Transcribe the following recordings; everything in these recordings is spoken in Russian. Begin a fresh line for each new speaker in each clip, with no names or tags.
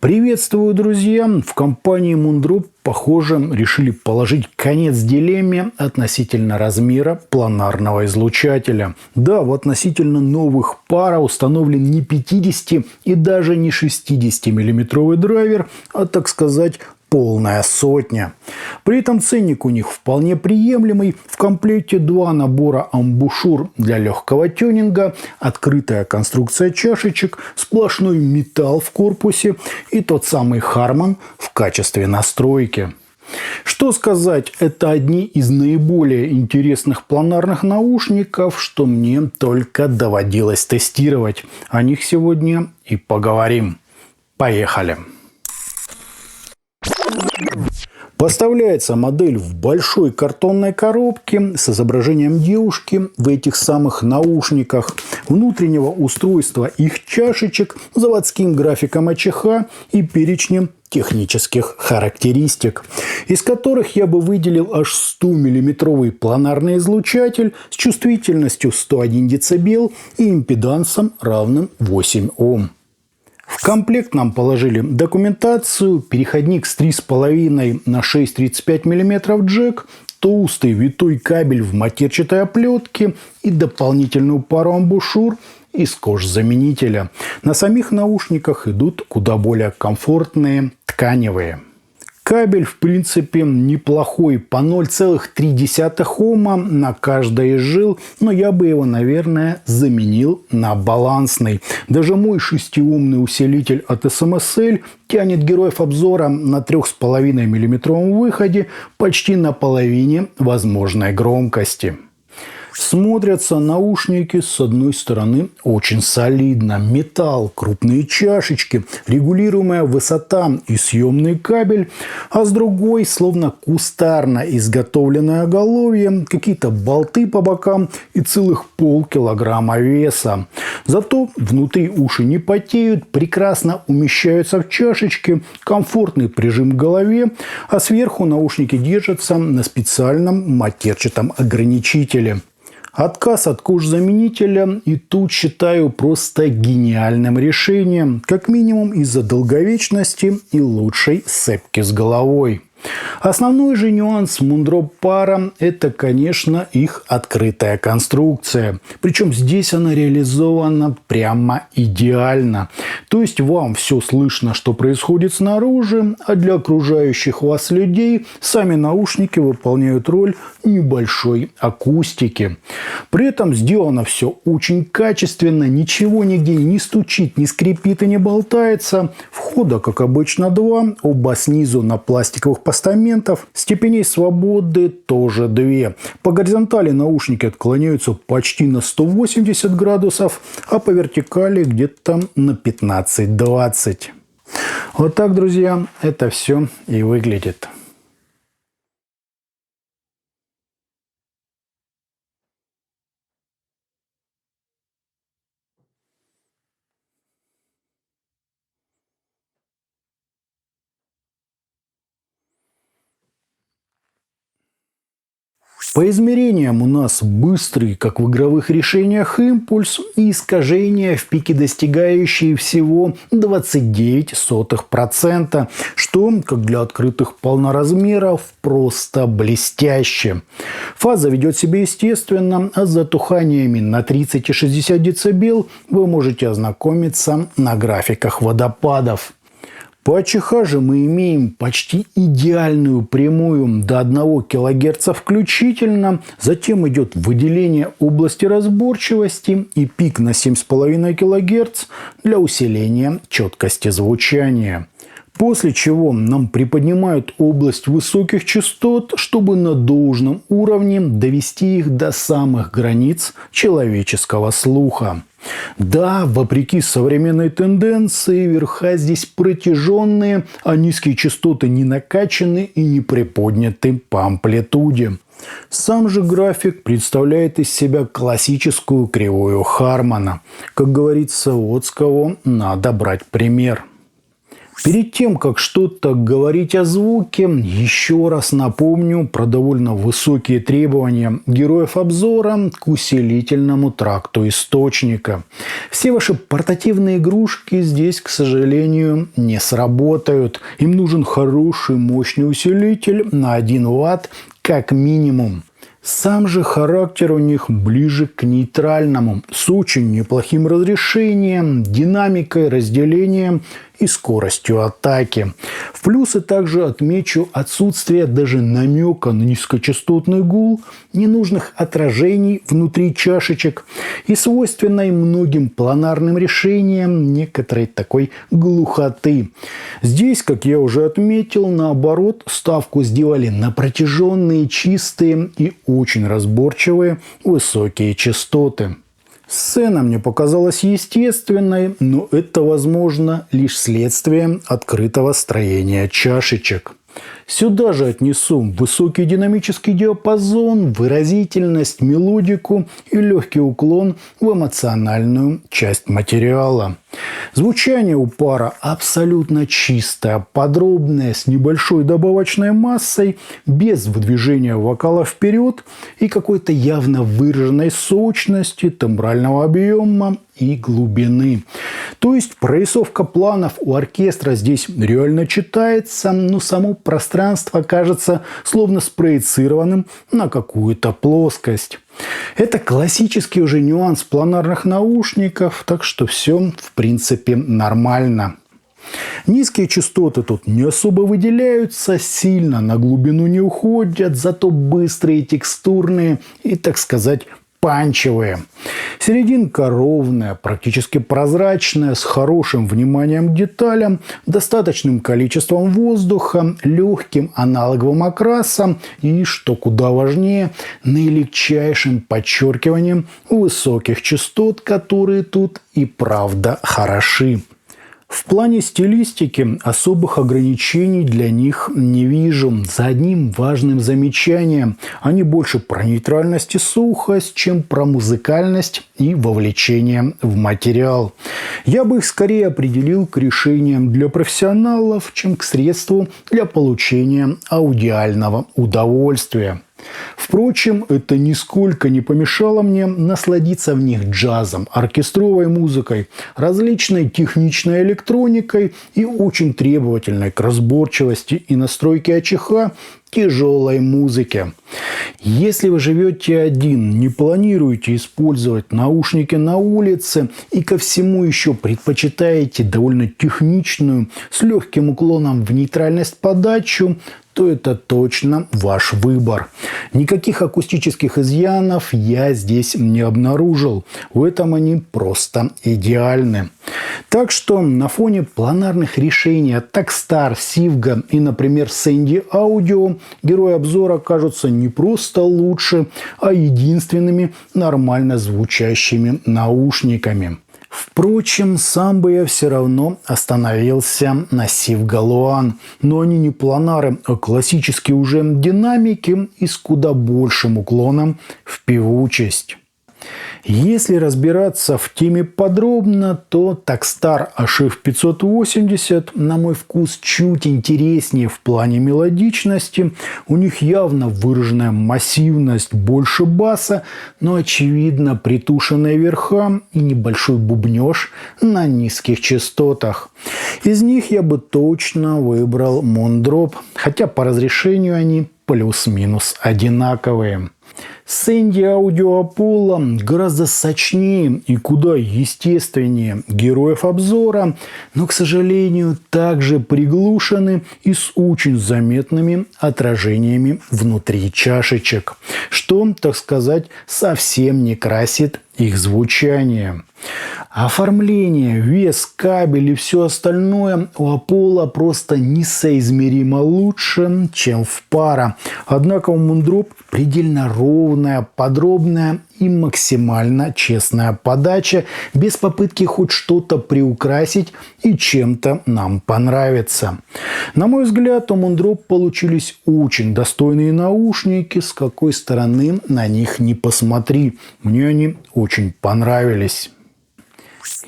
Приветствую, друзья! В компании Moondrop, похоже, решили положить конец дилемме относительно размера планарного излучателя. Да, в относительно новых пара установлен не 50 и даже не 60-миллиметровый драйвер, а, так сказать, полная сотня. При этом ценник у них вполне приемлемый. В комплекте два набора амбушюр для легкого тюнинга, открытая конструкция чашечек, сплошной металл в корпусе и тот самый Harman в качестве настройки. Что сказать, это одни из наиболее интересных планарных наушников, что мне только доводилось тестировать. О них сегодня и поговорим. Поехали! Поставляется модель в большой картонной коробке с изображением девушки в этих самых наушниках, внутреннего устройства их чашечек, заводским графиком АЧХ и перечнем технических характеристик, из которых я бы выделил аж 100-миллиметровый планарный излучатель с чувствительностью 101 дБ и импедансом равным 8 Ом. В комплект нам положили документацию, переходник с 3,5 на 6,35 мм джек, толстый витой кабель в матерчатой оплетке и дополнительную пару амбушюр из кожзаменителя. На самих наушниках идут куда более комфортные тканевые. Кабель, в принципе, неплохой, по 0,3 Ома на каждой из жил, но я бы его, наверное, заменил на балансный. Даже мой 6-омный усилитель от SMSL тянет героев обзора на 3,5-мм выходе почти на половине возможной громкости. Смотрятся наушники с одной стороны очень солидно. Металл, крупные чашечки, регулируемая высота и съемный кабель, а с другой словно кустарно изготовленное оголовье, какие-то болты по бокам и целых полкилограмма веса. Зато внутри уши не потеют, прекрасно умещаются в чашечке, комфортный прижим к голове, а сверху наушники держатся на специальном матерчатом ограничителе. Отказ от кожзаменителя и тут считаю просто гениальным решением, как минимум из-за долговечности и лучшей сцепки с головой. Основной же нюанс Moondrop пара – это, конечно, их открытая конструкция. Причем здесь она реализована прямо идеально. То есть вам все слышно, что происходит снаружи, а для окружающих вас людей сами наушники выполняют роль небольшой акустики. При этом сделано все очень качественно, ничего нигде не стучит, не скрипит и не болтается. Входа, как обычно, два, оба снизу на пластиковых постаментов. Степеней свободы тоже две. По горизонтали наушники отклоняются почти на 180 градусов, а по вертикали где-то на 15-20. Вот так, друзья, это все и выглядит. По измерениям у нас быстрый, как в игровых решениях, импульс и искажения в пике, достигающие всего 0,29%, что, как для открытых полноразмеров, просто блестяще. Фаза ведет себя естественно, а с затуханиями на 30 и 60 дБ вы можете ознакомиться на графиках водопадов. По АЧХ же мы имеем почти идеальную прямую до 1 кГц включительно, затем идет выделение области разборчивости и пик на 7,5 кГц для усиления четкости звучания. После чего нам приподнимают область высоких частот, чтобы на должном уровне довести их до самых границ человеческого слуха. Да, вопреки современной тенденции, верха здесь протяженные, а низкие частоты не накачаны и не приподняты по амплитуде. Сам же график представляет из себя классическую кривую Хармана. Как говорится, вот с кого надо брать пример. Перед тем, как что-то говорить о звуке, еще раз напомню про довольно высокие требования героев обзора к усилительному тракту источника. Все ваши портативные игрушки здесь, к сожалению, не сработают. Им нужен хороший мощный усилитель на 1 Вт как минимум. Сам же характер у них ближе к нейтральному, с очень неплохим разрешением, динамикой разделения и скоростью атаки. В плюсы также отмечу отсутствие даже намека на низкочастотный гул, ненужных отражений внутри чашечек и свойственной многим планарным решениям некоторой такой глухоты. Здесь, как я уже отметил, наоборот, ставку сделали на протяженные, чистые и очень разборчивые высокие частоты. Сцена мне показалась естественной, но это, возможно, лишь следствие открытого строения чашечек. Сюда же отнесу высокий динамический диапазон, выразительность, мелодику и легкий уклон в эмоциональную часть материала. Звучание у пара абсолютно чистое, подробное, с небольшой добавочной массой, без выдвижения вокала вперед и какой-то явно выраженной сочности, тембрального объема и глубины. То есть прорисовка планов у оркестра здесь реально читается, но само пространство кажется словно спроецированным на какую-то плоскость. Это классический уже нюанс планарных наушников, так что все в принципе нормально. Низкие частоты тут не особо выделяются, сильно на глубину не уходят, зато быстрые, текстурные и, так сказать, панчевые. Серединка ровная, практически прозрачная, с хорошим вниманием к деталям, достаточным количеством воздуха, легким аналоговым окрасом и, что куда важнее, наилегчайшим подчеркиванием высоких частот, которые тут и правда хороши. В плане стилистики особых ограничений для них не вижу. За одним важным замечанием: они больше про нейтральность и сухость, чем про музыкальность и вовлечение в материал. Я бы их скорее определил к решениям для профессионалов, чем к средству для получения аудиального удовольствия. Впрочем, это нисколько не помешало мне насладиться в них джазом, оркестровой музыкой, различной техничной электроникой и очень требовательной к разборчивости и настройке АЧХ тяжелой музыки. Если вы живете один, не планируете использовать наушники на улице и ко всему еще предпочитаете довольно техничную, с легким уклоном в нейтральность подачу, то это точно ваш выбор. Никаких акустических изъянов я здесь не обнаружил. В этом они просто идеальны. Так что на фоне планарных решений от Takstar, Sivga и, например, Sandy Audio герои обзора кажутся не просто лучше, а единственными нормально звучащими наушниками. Впрочем, сам бы я все равно остановился на Sivga Luan. Но они не планары, а классические уже динамики и с куда большим уклоном в певучесть. Если разбираться в теме подробно, то Takstar HF580, на мой вкус, чуть интереснее в плане мелодичности. У них явно выраженная массивность, больше баса, но, очевидно, притушенные верха и небольшой бубнеж на низких частотах. Из них я бы точно выбрал Moondrop, хотя по разрешению они плюс-минус одинаковые. Sandy Audio Apollo гораздо сочнее и куда естественнее героев обзора, но, к сожалению, также приглушены и с очень заметными отражениями внутри чашечек, что, так сказать, совсем не красит их звучание. Оформление, вес, кабель и все остальное у Apollo просто несоизмеримо лучше, чем в Para. Однако у Moondrop предельно ровная, подробная и максимально честная подача, без попытки хоть что-то приукрасить и чем-то нам понравится. На мой взгляд, у Moondrop получились очень достойные наушники, с какой стороны на них не посмотри. Мне они очень понравились.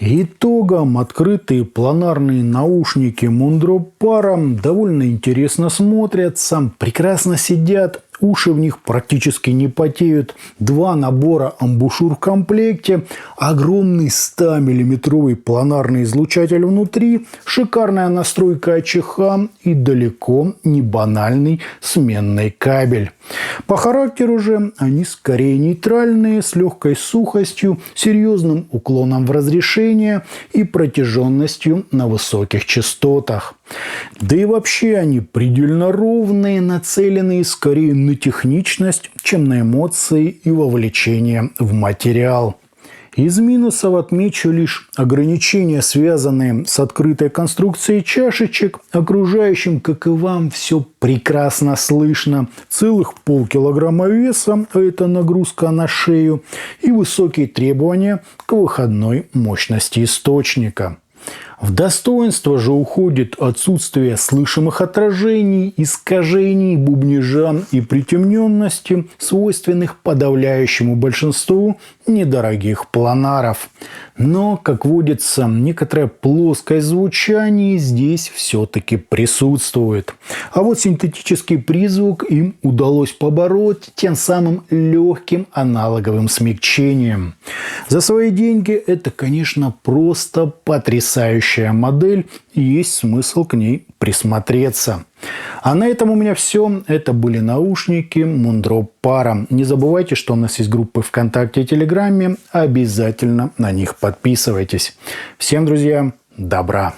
Итогом открытые планарные наушники Mundro Para довольно интересно смотрятся, прекрасно сидят, уши в них практически не потеют, 2 набора амбушюр в комплекте, огромный 100-миллиметровый планарный излучатель внутри, шикарная настройка АЧХ и далеко не банальный сменный кабель. По характеру же они скорее нейтральные, с легкой сухостью, серьезным уклоном в разрешение и протяженностью на высоких частотах. Да и вообще они предельно ровные, нацеленные скорее на техничность, чем на эмоции и вовлечение в материал. Из минусов отмечу лишь ограничения, связанные с открытой конструкцией чашечек. Окружающим, как и вам, все прекрасно слышно. Целых полкилограмма веса, а это нагрузка на шею, и высокие требования к выходной мощности источника. В достоинство же уходит отсутствие слышимых отражений, искажений, бубнижа и притемненности, свойственных подавляющему большинству недорогих планаров. Но, как водится, некоторое плоское звучание здесь все-таки присутствует. А вот синтетический призвук им удалось побороть тем самым легким аналоговым смягчением. За свои деньги это, конечно, просто потрясающая модель, и есть смысл к ней присмотреться. А на этом у меня все. Это были наушники Mundro Para. Не забывайте, что у нас есть группы ВКонтакте и Телеграме. Обязательно на них подписывайтесь. Всем, друзья, добра!